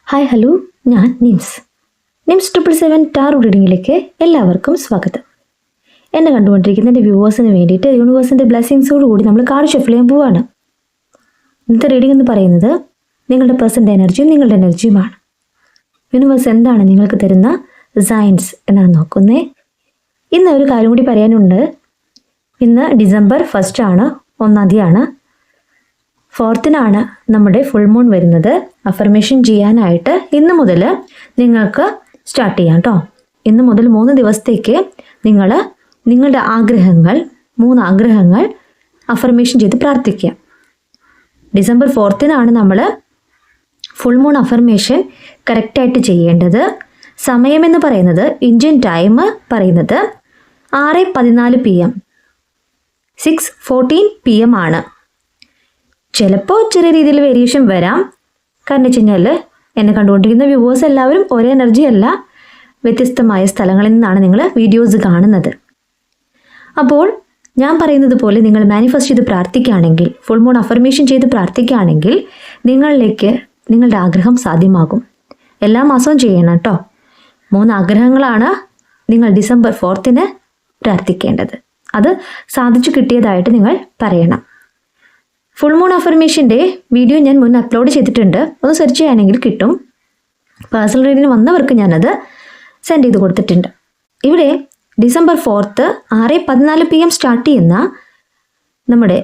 Hi hello, ഞാൻ nymphs 777 taro റീഡിങ്ങിലേക്ക് എല്ലാവർക്കും സ്വാഗതം. എന്നെ കണ്ടുകൊണ്ടിരിക്കുന്ന എൻ്റെ വ്യൂവേഴ്സിന് വേണ്ടിയിട്ട് യൂണിവേഴ്സിൻ്റെ ബ്ലെസ്സിങ്സോട് കൂടി നമ്മൾ കാർഡ് ഷഫിൾ ചെയ്യാൻ പോവുകയാണ്. ഇന്നത്തെ റീഡിംഗ് എന്ന് പറയുന്നത് നിങ്ങളുടെ പേഴ്സൻ്റെ എനർജിയും നിങ്ങളുടെ എനർജിയുമാണ്. യൂണിവേഴ്സ് എന്താണ് നിങ്ങൾക്ക് തരുന്ന സയൻസ് എന്നാണ് നോക്കുന്നത്. ഇന്ന് ഒരു കാര്യം കൂടി പറയാനുണ്ട്. ഇന്ന് ഡിസംബർ 1 ആണ്, 1-ാം തീയതിയാണ്. 4-നാണ് നമ്മുടെ ഫുൾ മൂൺ വരുന്നത്. അഫർമേഷൻ ചെയ്യാനായിട്ട് ഇന്ന് മുതൽ നിങ്ങൾക്ക് സ്റ്റാർട്ട് ചെയ്യാം കേട്ടോ. ഇന്ന് മുതൽ 3 ദിവസത്തേക്ക് നിങ്ങൾ നിങ്ങളുടെ ആഗ്രഹങ്ങൾ 3 ആഗ്രഹങ്ങൾ അഫർമേഷൻ ചെയ്ത് പ്രാർത്ഥിക്കുക. ഡിസംബർ 4-നാണ് നമ്മൾ ഫുൾ മൂൺ അഫർമേഷൻ കറക്റ്റായിട്ട് ചെയ്യേണ്ടത്. സമയമെന്ന് പറയുന്നത് ഇന്ത്യൻ ടൈം പറയുന്നത് 6:14 PM 6:14 PM ആണ്. ചിലപ്പോൾ ചെറിയ രീതിയിൽ വേരിയേഷൻ വരാം. കാരണം വെച്ച് കഴിഞ്ഞാൽ എന്നെ കണ്ടുകൊണ്ടിരിക്കുന്ന വ്യൂവേഴ്സ് എല്ലാവരും ഒരേ എനർജി അല്ല, വ്യത്യസ്തമായ സ്ഥലങ്ങളിൽ നിന്നാണ് നിങ്ങൾ വീഡിയോസ് കാണുന്നത്. അപ്പോൾ ഞാൻ പറയുന്നത് പോലെ നിങ്ങൾ മാനിഫെസ്റ്റ് ചെയ്ത് പ്രാർത്ഥിക്കുകയാണെങ്കിൽ, ഫുൾ മൂൺ അഫർമേഷൻ ചെയ്ത് പ്രാർത്ഥിക്കുകയാണെങ്കിൽ നിങ്ങളിലേക്ക് നിങ്ങളുടെ ആഗ്രഹം സാധ്യമാകും. എല്ലാ മാസവും ചെയ്യണം കേട്ടോ. 3 ആഗ്രഹങ്ങളാണ് നിങ്ങൾ ഡിസംബർ 4-ന് പ്രാർത്ഥിക്കേണ്ടത്. അത് സാധിച്ചു കിട്ടിയതായിട്ട് നിങ്ങൾ പറയണം. ഫുൾ മൂൺ അഫർമേഷൻ്റെ വീഡിയോ ഞാൻ മുൻ അപ്ലോഡ് ചെയ്തിട്ടുണ്ട്. ഒന്ന് സെർച്ച് ചെയ്യുകയാണെങ്കിൽ കിട്ടും. പേഴ്സണൽ റീഡിങ്ങിന് വന്നവർക്ക് ഞാനത് സെൻഡ് ചെയ്ത് കൊടുത്തിട്ടുണ്ട്. ഇവിടെ ഡിസംബർ 4 6:14 PM സ്റ്റാർട്ട് ചെയ്യുന്ന നമ്മുടെ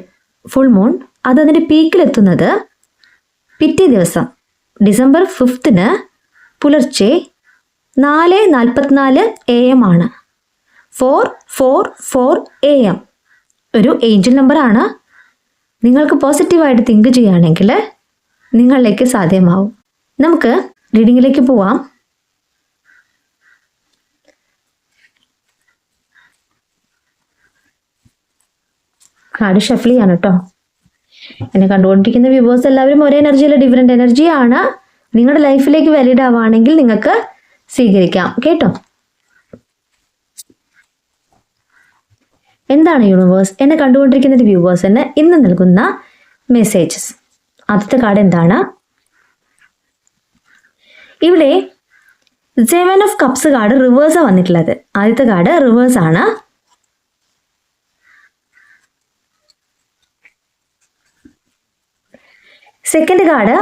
ഫുൾ മൂൺ അതിൻ്റെ പീക്കിലെത്തുന്നത് പിറ്റേ ദിവസം ഡിസംബർ 5-ന് പുലർച്ചെ 4:44 AM ആണ്. 4:44 AM ഒരു ഏഞ്ചൽ നമ്പറാണ്. നിങ്ങൾക്ക് പോസിറ്റീവായിട്ട് തിങ്ക് ചെയ്യുകയാണെങ്കിൽ നിങ്ങളിലേക്ക് സാധ്യമാവും. നമുക്ക് റീഡിങ്ങിലേക്ക് പോവാം. കാർഡ് ഷഫിൾ ചെയ്യാണ് കേട്ടോ. എന്നെ കണ്ടുകൊണ്ടിരിക്കുന്ന വ്യൂവേഴ്സ് എല്ലാവരും ഒരേ എനർജിയിൽ ഡിഫറെൻ്റ് എനർജിയാണ്. നിങ്ങളുടെ ലൈഫിലേക്ക് വാലിഡ് ആവുകയാണെങ്കിൽ നിങ്ങൾക്ക് സ്വീകരിക്കാം കേട്ടോ. എന്താണ് യൂണിവേഴ്സ് എന്നെ കണ്ടുകൊണ്ടിരിക്കുന്ന വ്യൂവേഴ്സിന് ഇന്ന് നൽകുന്ന മെസ്സേജസ്? ആദ്യത്തെ കാർഡ് എന്താണ്? ഇവിടെ 7 ഓഫ് കപ്സ് കാർഡ് റിവേഴ്സാണ് വന്നിട്ടുള്ളത്. ആദ്യത്തെ കാർഡ് റിവേഴ്സ് ആണ്. Second card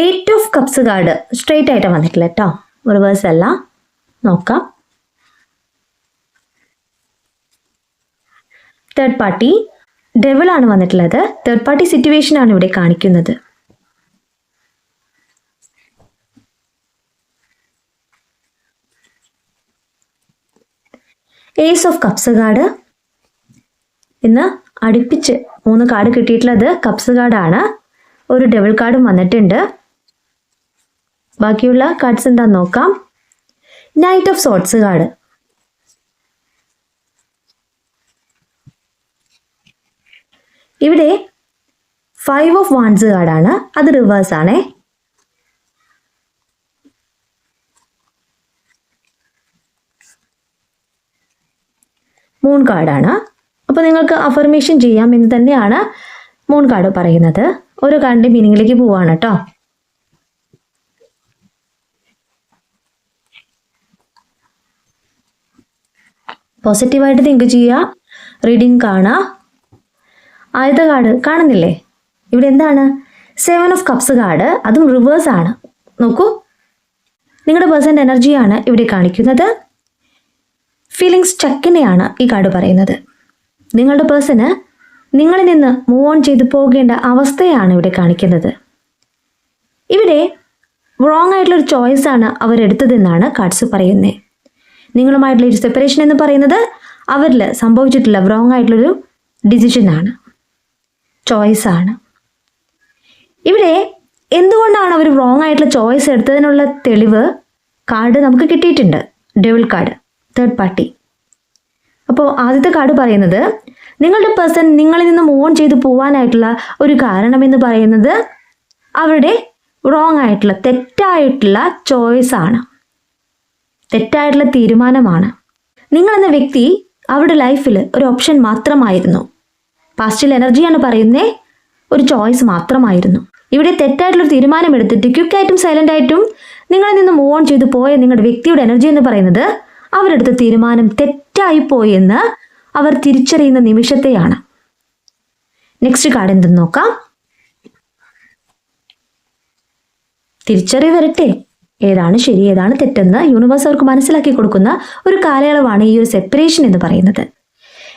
8 of cups card straight ആയിട്ടാണ് വന്നിട്ടുള്ളത് കേട്ടോ, റിവേഴ്സ് അല്ല. നോക്കാം. തേർഡ് പാർട്ടി ഡെവിൾ ആണ് വന്നിട്ടുള്ളത്. തേർഡ് പാർട്ടി സിറ്റുവേഷൻ ആണ് ഇവിടെ കാണിക്കുന്നത്. Ace of cups card. ഇന്ന് അടുപ്പിച്ച് 3 കാർഡ് കിട്ടിയിട്ടുള്ളത് കപ്സ് കാർഡാണ്. ഒരു ഡെവിൾ കാർഡും വന്നിട്ടുണ്ട്. ബാക്കിയുള്ള കാർഡ്സ് എന്താന്ന് നോക്കാം. Knight of sorts card. ഇവിടെ 5 ഓഫ് വാൻഡ്സ് കാർഡാണ്. അത് റിവേഴ്സ് ആണേ. മൂൺ കാർഡാണ്. അപ്പോൾ നിങ്ങൾക്ക് അഫർമേഷൻ ചെയ്യാം എന്ന് തന്നെയാണ് മൂൺ കാർഡ് പറയുന്നത്. ഓരോ കാർഡിൻ്റെ മീനിങ്ങിലേക്ക് പോവാണ് കേട്ടോ. പോസിറ്റീവായിട്ട് തിങ്ക് ചെയ്യുക. റീഡിങ് കാണുക. ആദ്യത്തെ കാർഡ് കാണുന്നില്ലേ? ഇവിടെ എന്താണ്? 7 ഓഫ് കപ്സ് കാർഡ്, അതും റിവേഴ്സ് ആണ്. നോക്കൂ, നിങ്ങളുടെ പേഴ്സൻ്റെ എനർജിയാണ് ഇവിടെ കാണിക്കുന്നത്. ഫീലിങ്സ് ചക്കിനെയാണ് ഈ കാർഡ് പറയുന്നത്. നിങ്ങളുടെ പേഴ്സണ് നിങ്ങളിൽ നിന്ന് മൂവ് ഓൺ ചെയ്ത് പോകേണ്ട അവസ്ഥയാണ് ഇവിടെ കാണിക്കുന്നത്. ഇവിടെ റോങ് ആയിട്ടുള്ളൊരു ചോയ്സാണ് അവരെടുത്തതെന്നാണ് കാർഡ്സ് പറയുന്നത്. നിങ്ങളുമായിട്ടുള്ള ഒരു സെപ്പറേഷൻ എന്ന് പറയുന്നത് അവരിൽ സംഭവിച്ചിട്ടുള്ള റോങ് ആയിട്ടുള്ളൊരു ഡിസിഷനാണ്, ചോയ്സാണ്. ഇവിടെ എന്തുകൊണ്ടാണ് അവർ റോങ് ആയിട്ടുള്ള ചോയ്സ് എടുത്തതിനുള്ള തെളിവ് കാർഡ് നമുക്ക് കിട്ടിയിട്ടുണ്ട്. Devil card, third party. അപ്പോൾ ആദ്യത്തെ കാർഡ് പറയുന്നത് നിങ്ങളുടെ പേഴ്സൺ നിങ്ങളിൽ നിന്ന് മൂവ് ഓൺ ചെയ്ത് പോകാനായിട്ടുള്ള ഒരു കാരണമെന്ന് പറയുന്നത് അവരുടെ റോങ് ആയിട്ടുള്ള തെറ്റായിട്ടുള്ള ചോയ്സാണ്, തെറ്റായിട്ടുള്ള തീരുമാനമാണ്. നിങ്ങളെന്ന വ്യക്തി അവരുടെ ലൈഫിൽ ഒരു ഓപ്ഷൻ മാത്രമായിരുന്നു. പാസ്റ്റിൽ എനർജിയാണ് പറയുന്നത്, ഒരു ചോയ്സ് മാത്രമായിരുന്നു. ഇവിടെ തെറ്റായിട്ടുള്ളൊരു തീരുമാനം എടുത്തിട്ട് ക്വിക്കായിട്ടും സൈലൻ്റായിട്ടും നിങ്ങളിൽ നിന്ന് മൂവ് ഓൺ ചെയ്തു പോയ നിങ്ങളുടെ വ്യക്തിയുടെ എനർജി എന്ന് പറയുന്നത് അവരെടുത്ത തീരുമാനം തെറ്റായി പോയെന്ന് അവർ തിരിച്ചറിയുന്ന നിമിഷത്തെയാണ്. നെക്സ്റ്റ് കാർഡ് എന്തെന്ന് നോക്കാം. തിരിച്ചറിവ് വരട്ടെ, ഏതാണ് ശരി ഏതാണ് തെറ്റെന്ന് യൂണിവേഴ്സ് അവർക്ക് മനസ്സിലാക്കി കൊടുക്കുന്ന ഒരു കാലയളവാണ് ഈ ഒരു സെപ്പറേഷൻ എന്ന് പറയുന്നത്.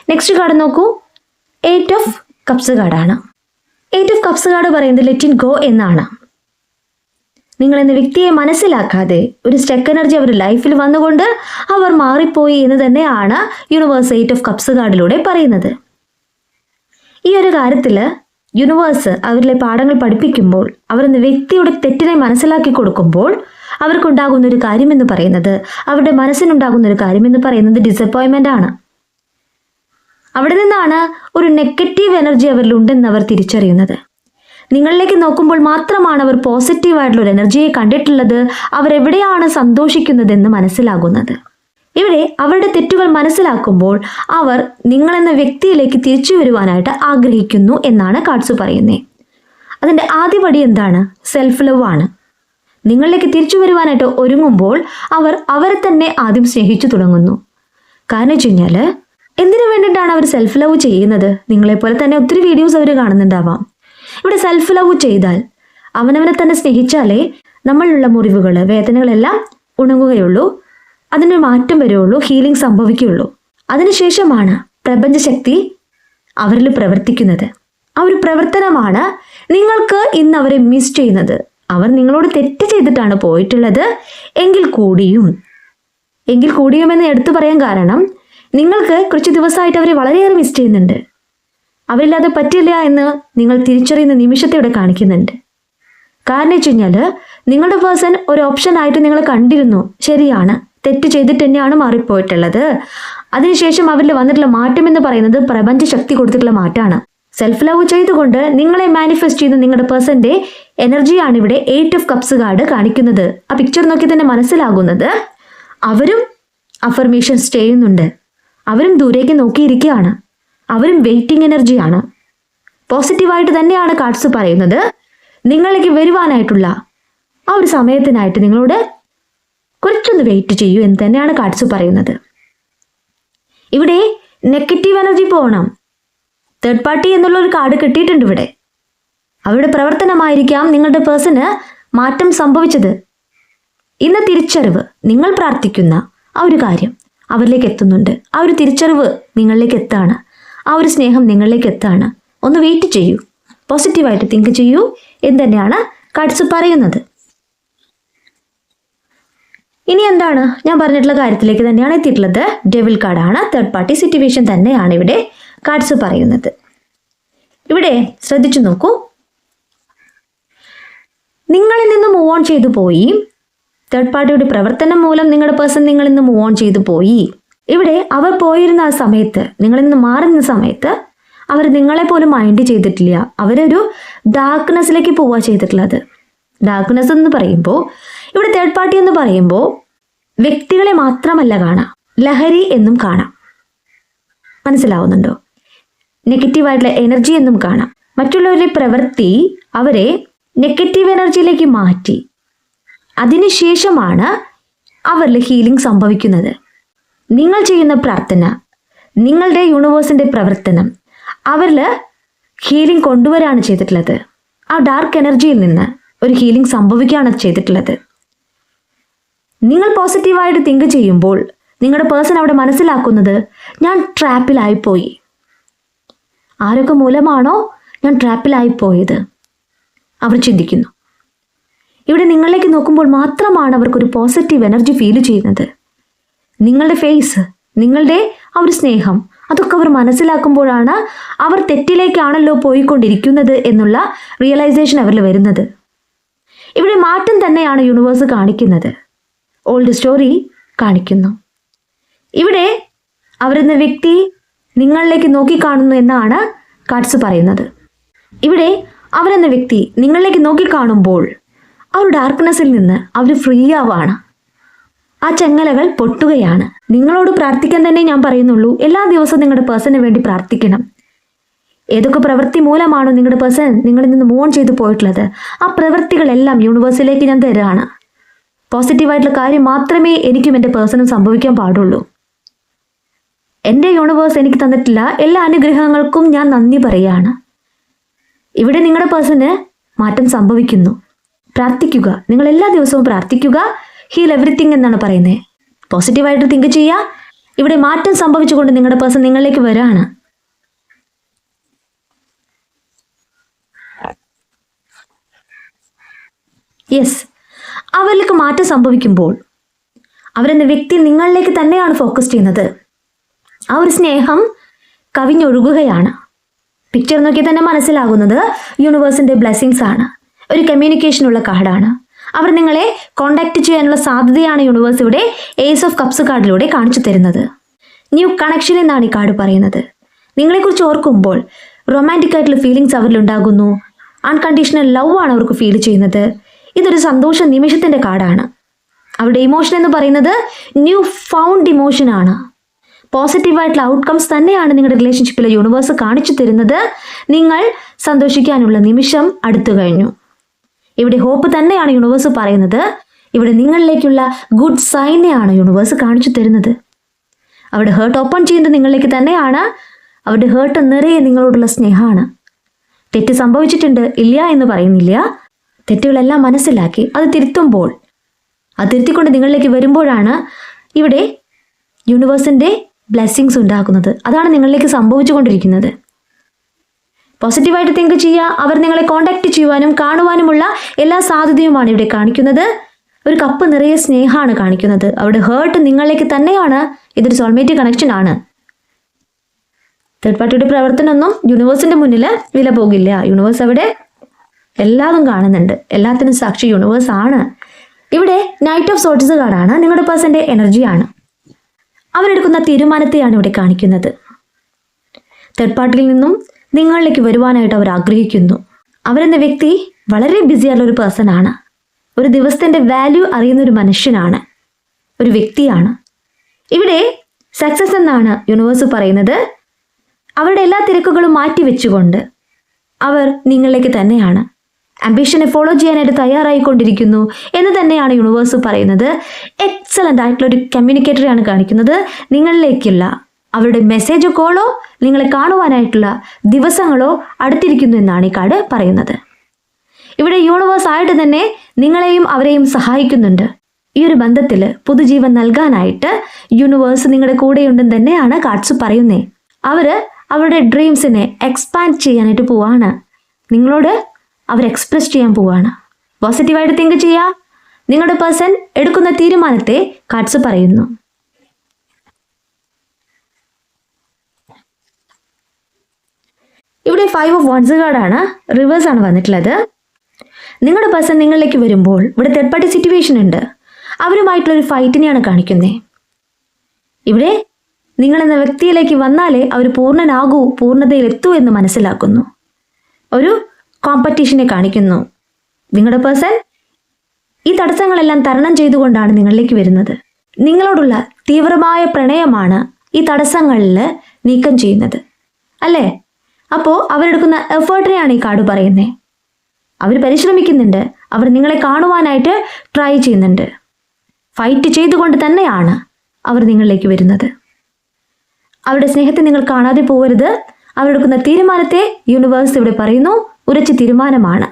നെക്സ്റ്റ് കാർഡ് നോക്കൂ, 8 ഓഫ് കപ്സ് കാർഡാണ്. 8 ഓഫ് കപ്സ് കാർഡ് പറയുന്നത് ലെറ്റ് ഇറ്റ് ഗോ എന്നാണ്. നിങ്ങൾ എന്ന വ്യക്തിയെ മനസ്സിലാക്കാതെ ഒരു സ്റ്റക്ക് എനർജി അവരുടെ ലൈഫിൽ വന്നുകൊണ്ട് അവർ മാറിപ്പോയി എന്ന് തന്നെയാണ് യൂണിവേഴ്സ് 8 ഓഫ് കപ്സ് കാർഡിലൂടെ പറയുന്നത്. ഈ ഒരു കാര്യത്തിൽ യൂണിവേഴ്സ് അവരിലെ പാഠങ്ങൾ പഠിപ്പിക്കുമ്പോൾ, അവരെന്ന വ്യക്തിയുടെ തെറ്റിനെ മനസ്സിലാക്കി കൊടുക്കുമ്പോൾ അവർക്കുണ്ടാകുന്ന ഒരു കാര്യമെന്ന് പറയുന്നത്, അവരുടെ മനസ്സിനുണ്ടാകുന്ന ഒരു കാര്യമെന്ന് പറയുന്നത് ഡിസപ്പോയിൻമെൻ്റ് ആണ്. അവിടെ നിന്നാണ് ഒരു നെഗറ്റീവ് എനർജി അവരിലുണ്ടെന്ന് അവർ തിരിച്ചറിയുന്നത്. നിങ്ങളിലേക്ക് നോക്കുമ്പോൾ മാത്രമാണ് അവർ പോസിറ്റീവായിട്ടുള്ള ഒരു എനർജിയെ കണ്ടിട്ടുള്ളത്, അവരെവിടെയാണ് സന്തോഷിക്കുന്നതെന്ന് മനസ്സിലാകുന്നത്. ഇവിടെ അവരുടെ തെറ്റുകൾ മനസ്സിലാക്കുമ്പോൾ അവർ നിങ്ങളെന്ന വ്യക്തിയിലേക്ക് തിരിച്ചു വരുവാനായിട്ട് ആഗ്രഹിക്കുന്നു എന്നാണ് കാർഡ്സ് പറയുന്നത്. അതിൻ്റെ ആദ്യപടി എന്താണ്? സെൽഫ് ലവ് ആണ്. നിങ്ങളിലേക്ക് തിരിച്ചു വരുവാനായിട്ട് ഒരുങ്ങുമ്പോൾ അവർ അവരെ തന്നെ ആദ്യം സ്നേഹിച്ചു തുടങ്ങുന്നു. കാരണം വെച്ച് കഴിഞ്ഞാൽ എന്തിനു വേണ്ടിയിട്ടാണ് അവർ സെൽഫ് ലവ് ചെയ്യുന്നത്? നിങ്ങളെപ്പോലെ തന്നെ ഒത്തിരി വീഡിയോസ് അവർ കാണുന്നുണ്ടാവാം. ഇവിടെ സെൽഫ് ലവ് ചെയ്താൽ, അവനവനെ തന്നെ സ്നേഹിച്ചാലേ നമ്മളിലുള്ള മുറിവുകൾ, വേദനകളെല്ലാം ഉണങ്ങുകയുള്ളൂ, അതിനൊരു മാറ്റം വരുള്ളൂ, ഹീലിംഗ് സംഭവിക്കുകയുള്ളൂ. അതിനുശേഷമാണ് പ്രപഞ്ചശക്തി അവരിൽ പ്രവർത്തിക്കുന്നത്. ആ ഒരു പ്രവർത്തനമാണ് നിങ്ങൾക്ക് ഇന്ന് അവരെ മിസ് ചെയ്യുന്നത്. അവർ നിങ്ങളോട് തെറ്റ് ചെയ്തിട്ടാണ് പോയിട്ടുള്ളത് എങ്കിൽ കൂടിയും എന്ന് എടുത്തു പറയാൻ കാരണം, നിങ്ങൾക്ക് കുറച്ച് ദിവസമായിട്ട് അവരെ വളരെയേറെ മിസ് ചെയ്യുന്നുണ്ട്. അവരില്ലാതെ പറ്റില്ല എന്ന് നിങ്ങൾ തിരിച്ചറിയുന്ന നിമിഷത്തെ ഇവിടെ കാണിക്കുന്നുണ്ട്. കാരണം വെച്ച് കഴിഞ്ഞാൽ നിങ്ങളുടെ പേഴ്സൺ ഒരു ഓപ്ഷൻ ആയിട്ട് നിങ്ങൾ കണ്ടിരുന്നു. ശരിയാണ്, തെറ്റ് ചെയ്തിട്ട് തന്നെയാണ് മാറിപ്പോയിട്ടുള്ളത്. അതിനുശേഷം അവരിൽ വന്നിട്ടുള്ള മാറ്റം എന്ന് പറയുന്നത് പ്രപഞ്ച ശക്തി കൊടുത്തിട്ടുള്ള മാറ്റമാണ്. സെൽഫ് ലവ് ചെയ്തുകൊണ്ട് നിങ്ങളെ മാനിഫെസ്റ്റ് ചെയ്യുന്ന നിങ്ങളുടെ പേഴ്സന്റെ എനർജിയാണ് ഇവിടെ 8 ഓഫ് കപ്സ് കാർഡ് കാണിക്കുന്നത്. ആ പിക്ചർ നോക്കി തന്നെ മനസ്സിലാകുന്നത് അവരും അഫർമേഷൻസ് ചെയ്യുന്നുണ്ട്, അവരും ദൂരേക്ക് നോക്കിയിരിക്കുകയാണ്, അവരും വെയിറ്റിംഗ് എനർജിയാണ്. പോസിറ്റീവായിട്ട് തന്നെയാണ് കാർഡ്സ് പറയുന്നത്. നിങ്ങളിലേക്ക് വരുവാനായിട്ടുള്ള ആ ഒരു സമയത്തിനായിട്ട് നിങ്ങളോട് കുറച്ചൊന്ന് വെയിറ്റ് ചെയ്യൂ എന്ന് തന്നെയാണ് കാർഡ്സ് പറയുന്നത്. ഇവിടെ നെഗറ്റീവ് എനർജി പോകണം. തേർഡ് പാർട്ടി എന്നുള്ള ഒരു കാർഡ് കിട്ടിയിട്ടുണ്ട് ഇവിടെ. അവരുടെ പ്രവർത്തനമായിരിക്കാം നിങ്ങളുടെ പേഴ്സണ് മാറ്റം സംഭവിച്ചത്. ഇന്ന് തിരിച്ചറിവ്, നിങ്ങൾ പ്രാർത്ഥിക്കുന്ന ആ ഒരു കാര്യം അവരിലേക്ക് എത്തുന്നുണ്ട്. ആ ഒരു തിരിച്ചറിവ് നിങ്ങളിലേക്ക് എത്താണ്, ആ ഒരു സ്നേഹം നിങ്ങളിലേക്ക് എത്താണ്. ഒന്ന് വെയിറ്റ് ചെയ്യൂ, പോസിറ്റീവായിട്ട് തിങ്ക് ചെയ്യൂ എന്ന് തന്നെയാണ് കാർഡ്സ് പറയുന്നത്. ഇനി എന്താണ്, ഞാൻ പറഞ്ഞിട്ടുള്ള കാര്യത്തിലേക്ക് തന്നെയാണ് എത്തിയിട്ടുള്ളത്. ഡെവിൾ കാർഡാണ്. തേർഡ് പാർട്ടി സിറ്റുവേഷൻ തന്നെയാണ് ഇവിടെ കാർഡ്സ് പറയുന്നത്. ഇവിടെ ശ്രദ്ധിച്ചു നോക്കൂ, നിങ്ങളിൽ നിന്ന് മൂവ് ഓൺ ചെയ്തു പോയി. തേർഡ് പാർട്ടിയുടെ പ്രവർത്തനം മൂലം നിങ്ങളുടെ പേഴ്സൺ നിങ്ങളിൽ നിന്ന് മൂവ് ഓൺ ചെയ്തു പോയി. ഇവിടെ അവർ പോയിരുന്ന ആ സമയത്ത്, നിങ്ങളിൽ നിന്ന് മാറുന്ന സമയത്ത് അവർ നിങ്ങളെ പോലും മൈൻഡ് ചെയ്തിട്ടില്ല. അവരൊരു ഡാർക്ക്നെസ്സിലേക്ക് പോവുക ചെയ്തിട്ടുള്ളത്. ഡാർക്ക്നെസ് എന്ന് പറയുമ്പോൾ ഇവിടെ തേർഡ് പാർട്ടി എന്ന് പറയുമ്പോൾ വ്യക്തികളെ മാത്രമല്ല കാണാം, ലഹരി എന്നും കാണാം. മനസ്സിലാവുന്നുണ്ടോ? നെഗറ്റീവായിട്ടുള്ള എനർജി എന്നും കാണാം. മറ്റുള്ളവരുടെ പ്രവൃത്തി അവരെ നെഗറ്റീവ് എനർജിയിലേക്ക് മാറ്റി. അതിനുശേഷമാണ് അവരിൽ ഹീലിംഗ് സംഭവിക്കുന്നത്. നിങ്ങൾ ചെയ്യുന്ന പ്രാർത്ഥന, നിങ്ങളുടെ യൂണിവേഴ്സിൻ്റെ പ്രവർത്തനം അവരിൽ ഹീലിംഗ് കൊണ്ടുവരാണ് ചെയ്തിട്ടുള്ളത്. ആ ഡാർക്ക് എനർജിയിൽ നിന്ന് ഒരു ഹീലിംഗ് സംഭവിക്കുകയാണ് ചെയ്തിട്ടുള്ളത്. നിങ്ങൾ പോസിറ്റീവായിട്ട് തിങ്ക് ചെയ്യുമ്പോൾ നിങ്ങളുടെ പേഴ്സൺ അവിടെ മനസ്സിലാക്കുന്നത്, ഞാൻ ട്രാപ്പിലായിപ്പോയി. ആരൊക്കെ മൂലമാണോ ഞാൻ ട്രാപ്പിലായിപ്പോയത് അവർ ചിന്തിക്കുന്നു. ഇവിടെ നിങ്ങളിലേക്ക് നോക്കുമ്പോൾ മാത്രമാണ് അവർക്കൊരു പോസിറ്റീവ് എനർജി ഫീൽ ചെയ്യുന്നത്. നിങ്ങളുടെ ഫേസ്, നിങ്ങളുടെ ആ ഒരു സ്നേഹം, അതൊക്കെ അവർ മനസ്സിലാക്കുമ്പോഴാണ് അവർ തെറ്റിലേക്കാണല്ലോ പോയിക്കൊണ്ടിരിക്കുന്നത് എന്നുള്ള റിയലൈസേഷൻ അവരിൽ വരുന്നത്. ഇവിടെ മാറ്റം തന്നെയാണ് യൂണിവേഴ്സ് കാണിക്കുന്നത്. ഓൾഡ് സ്റ്റോറി കാണിക്കുന്നു. ഇവിടെ അവരെന്ന വ്യക്തി നിങ്ങളിലേക്ക് നോക്കിക്കാണുന്നു എന്നാണ് കാർഡ്സ് പറയുന്നത്. ഇവിടെ അവരെന്ന വ്യക്തി നിങ്ങളിലേക്ക് നോക്കിക്കാണുമ്പോൾ ആ ഒരു ഡാർക്ക്നെസ്സിൽ നിന്ന് അവർ ഫ്രീ ആവാണ്. ആ ചെങ്ങലകൾ പൊട്ടുകയാണ്. നിങ്ങളോട് പ്രാർത്ഥിക്കാൻ തന്നെ ഞാൻ പറയുന്നുള്ളൂ. എല്ലാ ദിവസവും നിങ്ങളുടെ പേഴ്സണിന് വേണ്ടി പ്രാർത്ഥിക്കണം. ഏതൊക്കെ പ്രവൃത്തി മൂലമാണോ നിങ്ങളുടെ പേഴ്സൺ നിങ്ങളിൽ നിന്ന് മൂവ് ഓൺ ചെയ്തു പോയിട്ടുള്ളത്, ആ പ്രവൃത്തികളെല്ലാം യൂണിവേഴ്സിലേക്ക് ഞാൻ തരാണ്. പോസിറ്റീവായിട്ടുള്ള കാര്യം മാത്രമേ എനിക്കും എൻ്റെ പേഴ്സണും സംഭവിക്കാൻ പാടുള്ളൂ. എൻ്റെ യൂണിവേഴ്സ് എനിക്ക് തന്നിട്ടില്ല എല്ലാ അനുഗ്രഹങ്ങൾക്കും ഞാൻ നന്ദി പറയുകയാണ്. ഇവിടെ നിങ്ങളുടെ പേഴ്സണ് മാറ്റം സംഭവിക്കുന്നു. പ്രാർത്ഥിക്കുക, നിങ്ങൾ എല്ലാ ദിവസവും പ്രാർത്ഥിക്കുക. ഹീൽ എവറിത്തിങ് എന്നാണ് പറയുന്നത്. പോസിറ്റീവായിട്ട് തിങ്ക് ചെയ്യുക. ഇവിടെ മാറ്റം സംഭവിച്ചുകൊണ്ട് നിങ്ങളുടെ പേഴ്സൺ നിങ്ങളിലേക്ക് വരാണ്. യെസ്, അവരിലേക്ക് മാറ്റം സംഭവിക്കുമ്പോൾ അവരെന്ന വ്യക്തി നിങ്ങളിലേക്ക് തന്നെയാണ് ഫോക്കസ് ചെയ്യുന്നത്. ആ ഒരു സ്നേഹം കവിഞ്ഞൊഴുകുകയാണ്. പിക്ചർ നോക്കിയാൽ തന്നെ മനസ്സിലാകുന്നത് യൂണിവേഴ്സിൻ്റെ ബ്ലെസ്സിങ്സ് ആണ്. ഒരു കമ്മ്യൂണിക്കേഷനുള്ള കാർഡാണ്. അവർ നിങ്ങളെ കോണ്ടാക്ട് ചെയ്യാനുള്ള സാധ്യതയാണ് യൂണിവേഴ്സ് ഇവിടെ ഏസ് ഓഫ് കപ്സ് കാർഡിലൂടെ കാണിച്ചു തരുന്നത്. ന്യൂ കണക്ഷൻ എന്നാണ് ഈ കാർഡ് പറയുന്നത്. നിങ്ങളെക്കുറിച്ച് ഓർക്കുമ്പോൾ റൊമാൻറ്റിക് ആയിട്ടുള്ള ഫീലിങ്സ് അവരിലുണ്ടാകുന്നു. അൺകണ്ടീഷണൽ ലവ് ആണ് അവർക്ക് ഫീൽ ചെയ്യുന്നത്. ഇതൊരു സന്തോഷ നിമിഷത്തിൻ്റെ കാർഡാണ്. അവരുടെ ഇമോഷൻ എന്ന് പറയുന്നത് ന്യൂ ഫൗണ്ട് ഇമോഷനാണ്. പോസിറ്റീവായിട്ടുള്ള ഔട്ട്കംസ് തന്നെയാണ് നിങ്ങളുടെ റിലേഷൻഷിപ്പിലെ യൂണിവേഴ്സ് കാണിച്ചു തരുന്നത്. നിങ്ങൾ സന്തോഷിക്കാനുള്ള നിമിഷം അടുത്തു കഴിഞ്ഞു. ഇവിടെ ഹോപ്പ് തന്നെയാണ് യൂണിവേഴ്സ് പറയുന്നത്. ഇവിടെ നിങ്ങളിലേക്കുള്ള ഗുഡ് സൈനെയാണ് യൂണിവേഴ്സ് കാണിച്ചു തരുന്നത്. അവരുടെ ഹേർട്ട് ഓപ്പൺ ചെയ്യുന്നത് നിങ്ങളിലേക്ക് തന്നെയാണ്. അവരുടെ ഹേർട്ട് നിറയെ നിങ്ങളോടുള്ള സ്നേഹമാണ്. തെറ്റ് സംഭവിച്ചിട്ടുണ്ട്, ഇല്ല എന്ന് പറയുന്നില്ല. തെറ്റുകളെല്ലാം മനസ്സിലാക്കി അത് തിരുത്തുമ്പോൾ, അത് തിരുത്തിക്കൊണ്ട് നിങ്ങളിലേക്ക് വരുമ്പോഴാണ് ഇവിടെ യൂണിവേഴ്സിൻ്റെ ബ്ലെസ്സിങ്സ് ഉണ്ടാക്കുന്നത്. അതാണ് നിങ്ങളിലേക്ക് സംഭവിച്ചുകൊണ്ടിരിക്കുന്നത്. പോസിറ്റീവായിട്ട് തിങ്ക് ചെയ്യുക. അവർ നിങ്ങളെ കോണ്ടാക്ട് ചെയ്യുവാനും കാണുവാനുമുള്ള എല്ലാ സാധ്യതയുമാണ് ഇവിടെ കാണിക്കുന്നത്. ഒരു കപ്പ് നിറയെ സ്നേഹമാണ് കാണിക്കുന്നത്. അവരുടെ ഹേർട്ട് നിങ്ങളിലേക്ക് തന്നെയാണ്. ഇതൊരു സോൾമേറ്റ് കണക്ഷൻ ആണ്. തേർഡ് പാർട്ടിയുടെ പ്രവർത്തനമൊന്നും യൂണിവേഴ്സിൻ്റെ മുന്നിൽ വില പോകില്ല. യൂണിവേഴ്സ് അവിടെ എല്ലാതും കാണുന്നുണ്ട്. എല്ലാത്തിനും സാക്ഷി യൂണിവേഴ്സ് ആണ്. ഇവിടെ നൈറ്റ് ഓഫ് സോർട്സ് കാർഡാണ്. നിങ്ങളുടെ പേഴ്സൻ്റെ എനർജിയാണ്. അവരെടുക്കുന്ന തീരുമാനത്തെയാണ് ഇവിടെ കാണിക്കുന്നത്. തേർഡ് പാർട്ടിയിൽ നിന്നും നിങ്ങളിലേക്ക് വരുവാനായിട്ട് അവർ ആഗ്രഹിക്കുന്നു. അവരെന്ന വ്യക്തി വളരെ ബിസിയായുള്ള ഒരു പേഴ്സൺ ആണ്. ഒരു ദിവസത്തിൻ്റെ വാല്യൂ അറിയുന്ന ഒരു മനുഷ്യനാണ്, ഒരു വ്യക്തിയാണ്. ഇവിടെ സക്സസ് എന്നാണ് യൂണിവേഴ്സ് പറയുന്നത്. അവരുടെ എല്ലാ തിരക്കുകളും മാറ്റി വെച്ചുകൊണ്ട് അവർ നിങ്ങളിലേക്ക് തന്നെയാണ്. ആംബിഷനെ ഫോളോ ചെയ്യാനായിട്ട് തയ്യാറായിക്കൊണ്ടിരിക്കുന്നു എന്ന് തന്നെയാണ് യൂണിവേഴ്സ് പറയുന്നത്. എക്സലൻ്റ് ആയിട്ടുള്ള ഒരു കമ്മ്യൂണിക്കേറ്ററെയാണ് കാണിക്കുന്നത്. നിങ്ങളിലേക്കുള്ള അവരുടെ മെസ്സേജോ കോളോ നിങ്ങളെ കാണുവാനായിട്ടുള്ള ദിവസങ്ങളോ അടുത്തിരിക്കുന്നു എന്നാണ് ഈ കാർഡ് പറയുന്നത്. ഇവിടെ യൂണിവേഴ്സ് ആയിട്ട് തന്നെ നിങ്ങളെയും അവരെയും സഹായിക്കുന്നുണ്ട്. ഈ ഒരു ബന്ധത്തിൽ പുതുജീവൻ നൽകാനായിട്ട് യൂണിവേഴ്സ് നിങ്ങളുടെ കൂടെയുണ്ടെന്ന് തന്നെയാണ് കാർഡ്സ് പറയുന്നത്. അവരുടെ ഡ്രീംസിനെ എക്സ്പാൻഡ് ചെയ്യാനായിട്ട് പോവാണ്. നിങ്ങളോട് അവർ എക്സ്പ്രസ് ചെയ്യാൻ പോവാണ്. പോസിറ്റീവായിട്ട് തിങ്ക് ചെയ്യുക. നിങ്ങളുടെ പേഴ്സൺ എടുക്കുന്ന തീരുമാനത്തെ കാർഡ്സ് പറയുന്നു. ഇവിടെ 5 ഓഫ് വൺസ് കാർഡാണ്. റിവേഴ്സ് ആണ് വന്നിട്ടുള്ളത്. നിങ്ങളുടെ പേഴ്സൺ നിങ്ങളിലേക്ക് വരുമ്പോൾ ഇവിടെ തേർഡ് പാർട്ടി സിറ്റുവേഷൻ ഉണ്ട്. അവരുമായിട്ടുള്ളൊരു ഫൈറ്റിനെയാണ് കാണിക്കുന്നത്. ഇവിടെ നിങ്ങളെന്ന വ്യക്തിയിലേക്ക് വന്നാലേ അവർ പൂർണ്ണനാകൂ, പൂർണ്ണതയിലെത്തൂ എന്ന് മനസ്സിലാക്കുന്നു. ഒരു കോമ്പറ്റീഷനെ കാണിക്കുന്നു. നിങ്ങളുടെ പേഴ്സൺ ഈ തടസ്സങ്ങളെല്ലാം തരണം ചെയ്തുകൊണ്ടാണ് നിങ്ങളിലേക്ക് വരുന്നത്. നിങ്ങളോടുള്ള തീവ്രമായ പ്രണയമാണ് ഈ തടസ്സങ്ങളിൽ നീക്കം ചെയ്യുന്നത്, അല്ലേ? അപ്പോൾ അവരെടുക്കുന്ന എഫേർട്ടിനെയാണ് ഈ കാർഡ് പറയുന്നത്. അവർ പരിശ്രമിക്കുന്നുണ്ട്. അവർ നിങ്ങളെ കാണുവാനായിട്ട് ട്രൈ ചെയ്യുന്നുണ്ട്. ഫൈറ്റ് ചെയ്തുകൊണ്ട് തന്നെയാണ് അവർ നിങ്ങളിലേക്ക് വരുന്നത്. അവരുടെ സ്നേഹത്തെ നിങ്ങൾ കാണാതെ പോകരുത്. അവരെടുക്കുന്ന തീരുമാനത്തെ യൂണിവേഴ്സ് ഇവിടെ പറയുന്നു ഉറച്ച തീരുമാനമാണ്.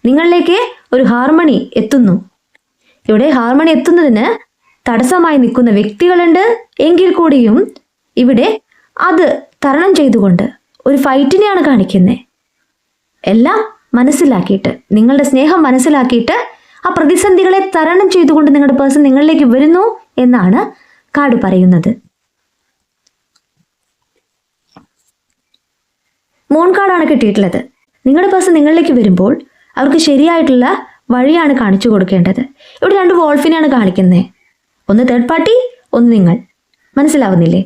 നിങ്ങളിലേക്ക് ഒരു ഹാർമണി എത്തുന്നു. ഇവിടെ ഹാർമണി എത്തുന്നതിന് തടസ്സമായി നിൽക്കുന്ന വ്യക്തികളുണ്ട്. എങ്കിൽ കൂടിയും ഇവിടെ അത് തരണം ചെയ്തുകൊണ്ട് ഒരു ഫൈറ്റിനെയാണ് കാണിക്കുന്നത്. എല്ലാം മനസ്സിലാക്കിയിട്ട്, നിങ്ങളുടെ സ്നേഹം മനസ്സിലാക്കിയിട്ട് ആ പ്രതിസന്ധികളെ തരണം ചെയ്തുകൊണ്ട് നിങ്ങളുടെ പേഴ്സൺ നിങ്ങളിലേക്ക് വരുന്നു എന്നാണ് കാർഡ് പറയുന്നത്. മൂൺ കാർഡാണ് കിട്ടിയിട്ടുള്ളത്. നിങ്ങളുടെ പേഴ്സൺ നിങ്ങളിലേക്ക് വരുമ്പോൾ അവർക്ക് ശരിയായിട്ടുള്ള വഴിയാണ് കാണിച്ചു കൊടുക്കേണ്ടത്. ഇവിടെ 2 വോൾഫിനെയാണ് കാണിക്കുന്നത്. ഒന്ന് തേർഡ് പാർട്ടി, ഒന്ന് നിങ്ങൾ. മനസ്സിലാവുന്നില്ലേ?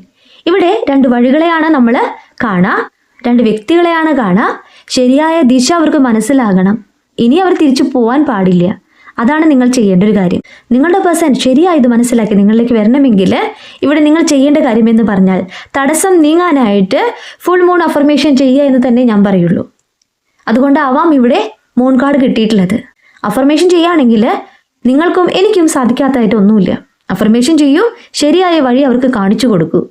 ഇവിടെ 2 വഴികളെയാണ് നമ്മൾ കാണുക, 2 വ്യക്തികളെയാണ് കാണുക. ശരിയായ ദിശ അവർക്ക് മനസ്സിലാകണം. ഇനി അവർ തിരിച്ചു പോവാൻ പാടില്ല. അതാണ് നിങ്ങൾ ചെയ്യേണ്ട ഒരു കാര്യം. നിങ്ങളുടെ പേഴ്സൺ ശരിയായത് മനസ്സിലാക്കി നിങ്ങളിലേക്ക് വരണമെങ്കിൽ ഇവിടെ നിങ്ങൾ ചെയ്യേണ്ട കാര്യം എന്ന് പറഞ്ഞാൽ തടസ്സം നീങ്ങാനായിട്ട് ഫുൾ മൂൺ അഫർമേഷൻ ചെയ്യുക എന്ന് തന്നെ ഞാൻ പറയുള്ളൂ. അതുകൊണ്ടാവാം ഇവിടെ മൂൺ കാർഡ് കിട്ടിയിട്ടുള്ളത്. അഫർമേഷൻ ചെയ്യുകയാണെങ്കിൽ നിങ്ങൾക്കും എനിക്കും സാധിക്കാത്തതായിട്ട് ഒന്നുമില്ല. അഫർമേഷൻ ചെയ്യൂ, ശരിയായ വഴി അവർക്ക് കാണിച്ചു കൊടുക്കൂ.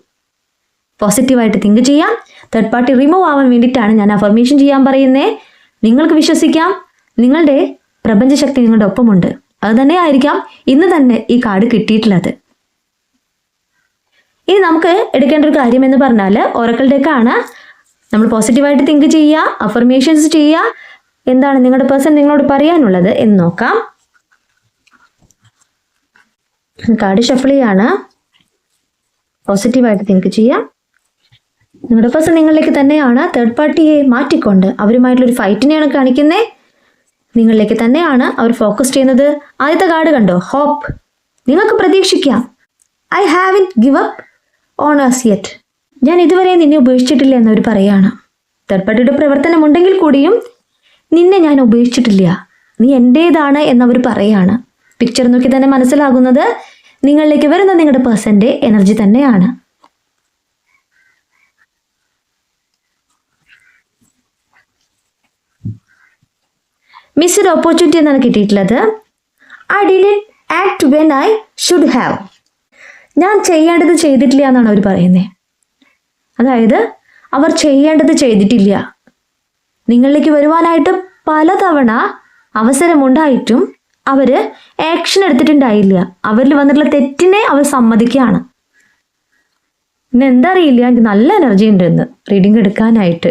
പോസിറ്റീവായിട്ട് തിങ്ക് ചെയ്യാം. തേർഡ് പാർട്ടി റിമൂവ് ആവാൻ വേണ്ടിയിട്ടാണ് ഞാൻ അഫർമേഷൻ ചെയ്യാൻ പറയുന്നത്. നിങ്ങൾക്ക് വിശ്വസിക്കാം, നിങ്ങളുടെ പ്രപഞ്ചശക്തി നിങ്ങളുടെ ഒപ്പമുണ്ട്. അത് തന്നെ ആയിരിക്കാം ഇന്ന് തന്നെ ഈ കാർഡ് കിട്ടിയിട്ടുള്ളത്. ഇനി നമുക്ക് എടുക്കേണ്ട ഒരു കാര്യം എന്ന് പറഞ്ഞാൽ ഒറക്കിൾ ഡെക്കാണ്. നമ്മൾ പോസിറ്റീവായിട്ട് തിങ്ക് ചെയ്യുക, അഫർമേഷൻസ് ചെയ്യുക. എന്താണ് നിങ്ങളുടെ പേഴ്സൺ നിങ്ങളോട് പറയാനുള്ളത് എന്ന് നോക്കാം. കാർഡ് ഷഫിൾ ചെയ്യാണ്. പോസിറ്റീവായിട്ട് തിങ്ക് ചെയ്യാം. നിങ്ങളുടെ പേഴ്സൺ നിങ്ങളിലേക്ക് തന്നെയാണ്. തേർഡ് പാർട്ടിയെ മാറ്റിക്കൊണ്ട് അവരുമായിട്ടുള്ളൊരു ഫൈറ്റിനെയാണ് കാണിക്കുന്നത്. നിങ്ങളിലേക്ക് തന്നെയാണ് അവർ ഫോക്കസ് ചെയ്യുന്നത്. ആദ്യത്തെ കാർഡ് കണ്ടോ, ഹോപ്പ്. നിങ്ങൾക്ക് പ്രതീക്ഷിക്കാം. I haven't give up on us yet. ഞാൻ ഇതുവരെ നിന്നെ ഉപേക്ഷിച്ചിട്ടില്ല എന്നവർ പറയുകയാണ്. തേർഡ് പാർട്ടിയുടെ പ്രവർത്തനം ഉണ്ടെങ്കിൽ കൂടിയും നിന്നെ ഞാൻ ഉപേക്ഷിച്ചിട്ടില്ല, നീ എൻ്റേതാണ് എന്നവർ പറയുകയാണ്. പിക്ചർ നോക്കി തന്നെ മനസ്സിലാകുന്നത് നിങ്ങളിലേക്ക് വരുന്ന നിങ്ങളുടെ പേഴ്സൻ്റെ എനർജി തന്നെയാണ്. മിസ്ഡ് ഓപ്പർച്യൂണിറ്റി എന്നാണ് കിട്ടിയിട്ടുള്ളത്. I didn't act when I should have. ഞാൻ ചെയ്യേണ്ടത് ചെയ്തിട്ടില്ല എന്നാണ് അവർ പറയുന്നത്. അതായത് അവർ ചെയ്യേണ്ടത് ചെയ്തിട്ടില്ല. നിങ്ങളിലേക്ക് വരുവാനായിട്ട് പലതവണ അവസരമുണ്ടായിട്ടും അവർ ആക്ഷൻ എടുത്തിട്ടുണ്ടായില്ല. അവരിൽ വന്നിട്ടുള്ള തെറ്റിനെ അവർ സമ്മതിക്കുകയാണ്. പിന്നെ എന്താ അറിയില്ല, എനിക്ക് നല്ല എനർജി ഉണ്ട് ഇന്ന് റീഡിംഗ് എടുക്കാനായിട്ട്.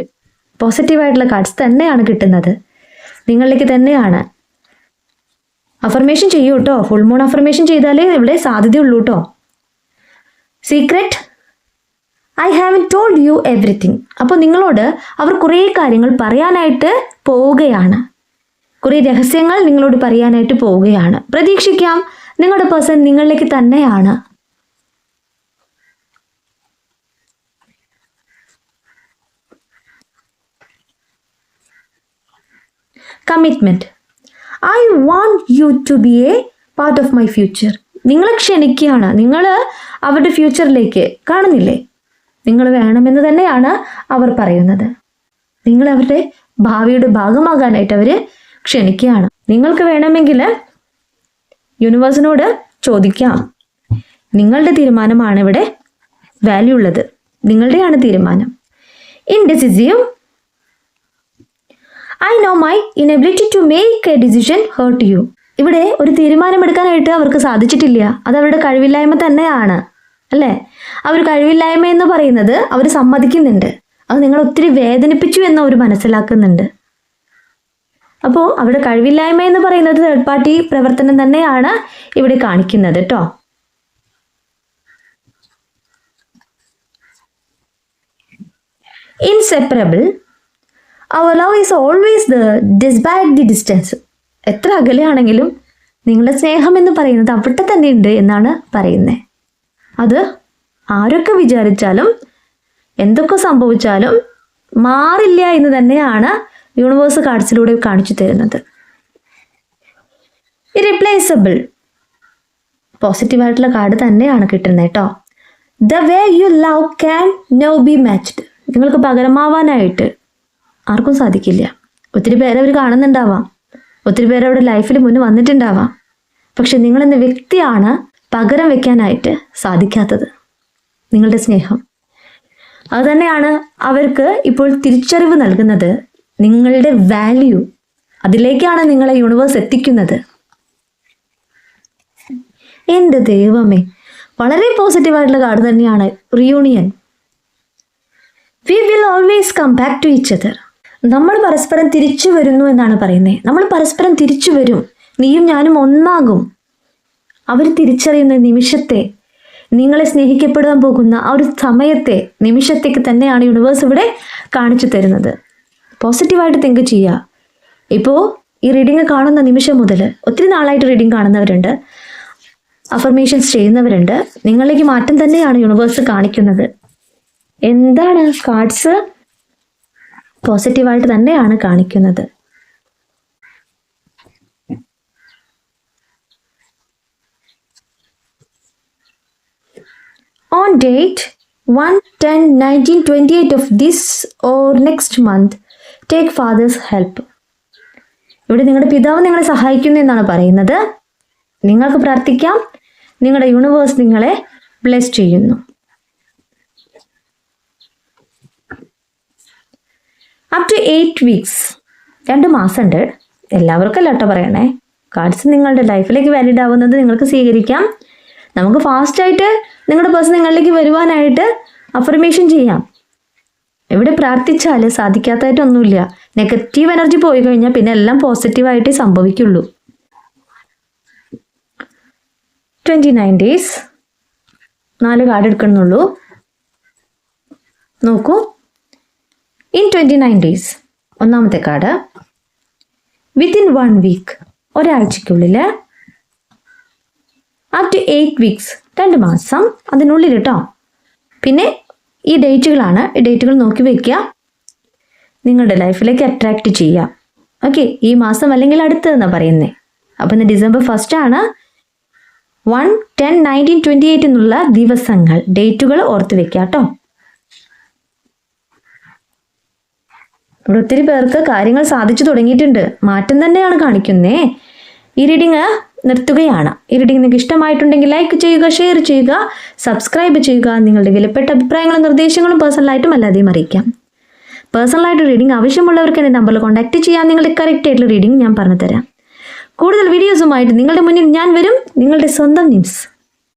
പോസിറ്റീവായിട്ടുള്ള കാർഡ്സ് തന്നെയാണ് കിട്ടുന്നത്. നിങ്ങളിലേക്ക് തന്നെയാണ്. അഫർമേഷൻ ചെയ്യൂ കേട്ടോ. ഫുൾ മൂൺ അഫർമേഷൻ ചെയ്താലേ ഇവിടെ സാധ്യതയുള്ളൂ കേട്ടോ. Secret, I have told you everything. അപ്പോൾ നിങ്ങളോട് അവർ കുറേ കാര്യങ്ങൾ പറയാനായിട്ട് പോവുകയാണ്. കുറേ രഹസ്യങ്ങൾ നിങ്ങളോട് പറയാനായിട്ട് പോവുകയാണ്. പ്രതീക്ഷിക്കാം, നിങ്ങളുടെ പേഴ്സൺ നിങ്ങളിലേക്ക് തന്നെയാണ്. Commitment, I want you to be a part of my future. നിങ്ങളെ ക്ഷണിക്കുകയാണ്. നിങ്ങൾ അവരുടെ ഫ്യൂച്ചറിലേക്ക് കാണുന്നില്ലേ, നിങ്ങൾ വേണമെന്ന് തന്നെയാണ് അവർ പറയുന്നത്. നിങ്ങൾ അവരുടെ ഭാവിയുടെ ഭാഗമാകാനായിട്ട് അവർ ക്ഷണിക്കുകയാണ്. നിങ്ങൾക്ക് വേണമെങ്കിൽ യൂണിവേഴ്സിനോട് ചോദിക്കാം. നിങ്ങളുടെ തീരുമാനമാണ് ഇവിടെ വാല്യൂ ഉള്ളത്. നിങ്ങളുടെയാണ് തീരുമാനം. Indecisive, I know my inability to make a decision hurt you. ഇവിടെ ഒരു തീരുമാനമെടുക്കാനായിട്ട് അവർക്ക് സാധിച്ചിട്ടില്ല. അത് അവരുടെ കഴിവില്ലായ്മ തന്നെയാണ്, അല്ലേ? അവർ കഴിവില്ലായ്മ എന്ന് പറയുന്നത് അവർ സമ്മതിക്കുന്നുണ്ട്. അത് നിങ്ങൾ ഒത്തിരി വേദനിപ്പിച്ചു എന്ന് അവർ മനസ്സിലാക്കുന്നുണ്ട്. അപ്പോൾ അവരുടെ കഴിവില്ലായ്മ എന്ന് പറയുന്നത് തേർഡ് പാർട്ടി പ്രവർത്തനം തന്നെയാണ് ഇവിടെ കാണിക്കുന്നത് കേട്ടോ. Inseparable, our love is always despite the distance. എത്ര അകലെയാണെങ്കിലും നിങ്ങളുടെ സ്നേഹം എന്ന് പറയുന്നത് അവിടെ തന്നെ ഉണ്ട് എന്നാണ് പറയുന്നത്. അത് ആരൊക്കെ വിചാരിച്ചാലും എന്തൊക്കെ സംഭവിച്ചാലും മാറില്ല എന്ന് തന്നെയാണ് യൂണിവേഴ്സ് കാർഡ്സിലൂടെ കാണിച്ചു തരുന്നത്. ഇറിപ്ലേസബിൾ, പോസിറ്റീവായിട്ടുള്ള കാർഡ് തന്നെയാണ് കിട്ടുന്നത് കേട്ടോ. The way you love can no be matched. നിങ്ങൾക്ക് പകരമാവാനായിട്ട് ആർക്കും സാധിക്കില്ല. ഒത്തിരി പേരെ അവർ കാണുന്നുണ്ടാവാം, ഒത്തിരി പേര് അവരുടെ ലൈഫിൽ മുന്നേ വന്നിട്ടുണ്ടാവാം. പക്ഷെ നിങ്ങളെന്ന വ്യക്തിയാണ് പകരം വെക്കാനായിട്ട് സാധിക്കാത്തത്, നിങ്ങളുടെ സ്നേഹം. അതുതന്നെയാണ് അവർക്ക് ഇപ്പോൾ തിരിച്ചറിവ് നൽകുന്നത്. നിങ്ങളുടെ വാല്യൂ, അതിലേക്കാണ് നിങ്ങളെ യൂണിവേഴ്സ് എത്തിക്കുന്നത്. എൻ്റെ ദൈവമേ, വളരെ പോസിറ്റീവായിട്ടുള്ള കാർഡ് തന്നെയാണ് reunion. We will always come back to each other. നമ്മൾ പരസ്പരം തിരിച്ചു വരുന്നു എന്നാണ് പറയുന്നത്. നമ്മൾ പരസ്പരം തിരിച്ചു വരും, നീയും ഞാനും ഒന്നാകും. അവർ തിരിച്ചറിയുന്ന നിമിഷത്തെ, നിങ്ങളെ സ്നേഹിക്കപ്പെടാൻ പോകുന്ന ആ ഒരു സമയത്തെ, നിമിഷത്തേക്ക് തന്നെയാണ് യൂണിവേഴ്സ് ഇവിടെ കാണിച്ചു തരുന്നത്. പോസിറ്റീവായിട്ട് തിങ്ക് ചെയ്യുക. ഇപ്പോൾ ഈ റീഡിങ് കാണുന്ന നിമിഷം മുതൽ ഒത്തിരി നാളായിട്ട് റീഡിങ് കാണുന്നവരുണ്ട്, അഫർമേഷൻസ് ചെയ്യുന്നവരുണ്ട്. നിങ്ങളിലേക്ക് മാറ്റം തന്നെയാണ് യൂണിവേഴ്സ് കാണിക്കുന്നത്. എന്താണ് കാർഡ്സ്? പോസിറ്റീവായിട്ട് തന്നെയാണ് കാണിക്കുന്നത്. On date 1/10/1928 of this or next month, take father's help. ഇവിടെ നിങ്ങളുടെ പിതാവ് നിങ്ങളെ സഹായിക്കുന്നു എന്നാണ് പറയുന്നത്. നിങ്ങൾക്ക് പ്രാർത്ഥിക്കാം. നിങ്ങളുടെ യൂണിവേഴ്സ് നിങ്ങളെ ബ്ലെസ് ചെയ്യുന്നു. അപ് ടു 8 weeks, 2 മാസമുണ്ട്. എല്ലാവർക്കും അല്ല കേട്ടോ പറയണേ. കാർഡ്സ് നിങ്ങളുടെ ലൈഫിലേക്ക് വാലിഡ് ആവുന്നത് നിങ്ങൾക്ക് സ്വീകരിക്കാം. നമുക്ക് ഫാസ്റ്റായിട്ട് നിങ്ങളുടെ പേഴ്സൺ നിങ്ങളിലേക്ക് വരുവാനായിട്ട് അഫർമേഷൻ ചെയ്യാം. എവിടെ പ്രാർത്ഥിച്ചാൽ സാധിക്കാത്തതായിട്ടൊന്നുമില്ല. നെഗറ്റീവ് എനർജി പോയി കഴിഞ്ഞാൽ പിന്നെ എല്ലാം പോസിറ്റീവായിട്ടേ സംഭവിക്കുള്ളൂ. 29 days, 4 കാർഡ് എടുക്കുന്നുള്ളൂ. നോക്കൂ, ഇൻ 29 days, ഒന്നാമത്തെ കാർഡ് വിത്തിൻ 1 week, ഒരാഴ്ചയ്ക്കുള്ളിൽ. അപ് ടു 8 weeks, 2 മാസം, അതിനുള്ളിൽ കേട്ടോ. പിന്നെ ഈ ഡേറ്റുകളാണ്. ഈ ഡേറ്റുകൾ നോക്കി വയ്ക്കുക, നിങ്ങളുടെ ലൈഫിലേക്ക് അട്രാക്റ്റ് ചെയ്യുക. ഓക്കെ, ഈ മാസം അല്ലെങ്കിൽ അടുത്തതെന്നാണ് പറയുന്നത്. അപ്പം ഇന്ന് December 1 ആണ്. 1, 10, 19, 28 എന്നുള്ള ദിവസങ്ങൾ, ഡേറ്റുകൾ ഓർത്ത് വെക്കുക കേട്ടോ. ഇവിടെ ഒത്തിരി പേർക്ക് കാര്യങ്ങൾ സാധിച്ചു തുടങ്ങിയിട്ടുണ്ട്. മാറ്റം തന്നെയാണ് കാണിക്കുന്നേ. ഈ റീഡിങ് നിർത്തുകയാണ്. ഈ റീഡിങ് നിങ്ങൾക്ക് ഇഷ്ടമായിട്ടുണ്ടെങ്കിൽ ലൈക്ക് ചെയ്യുക, ഷെയർ ചെയ്യുക, സബ്സ്ക്രൈബ് ചെയ്യുക. നിങ്ങളുടെ വിലപ്പെട്ട അഭിപ്രായങ്ങളും നിർദ്ദേശങ്ങളും പേഴ്സണലായിട്ടും അല്ലാതെയും അറിയിക്കാം. പേഴ്സണലായിട്ട് റീഡിങ് ആവശ്യമുള്ളവർക്ക് എൻ്റെ നമ്പറിൽ കോൺടാക്ട് ചെയ്യാം. നിങ്ങളുടെ കറക്റ്റ് ആയിട്ടുള്ള റീഡിങ് ഞാൻ പറഞ്ഞു തരാം. കൂടുതൽ വീഡിയോസുമായിട്ട് നിങ്ങളുടെ മുന്നിൽ ഞാൻ വരും. നിങ്ങളുടെ സ്വന്തം നിംസ്.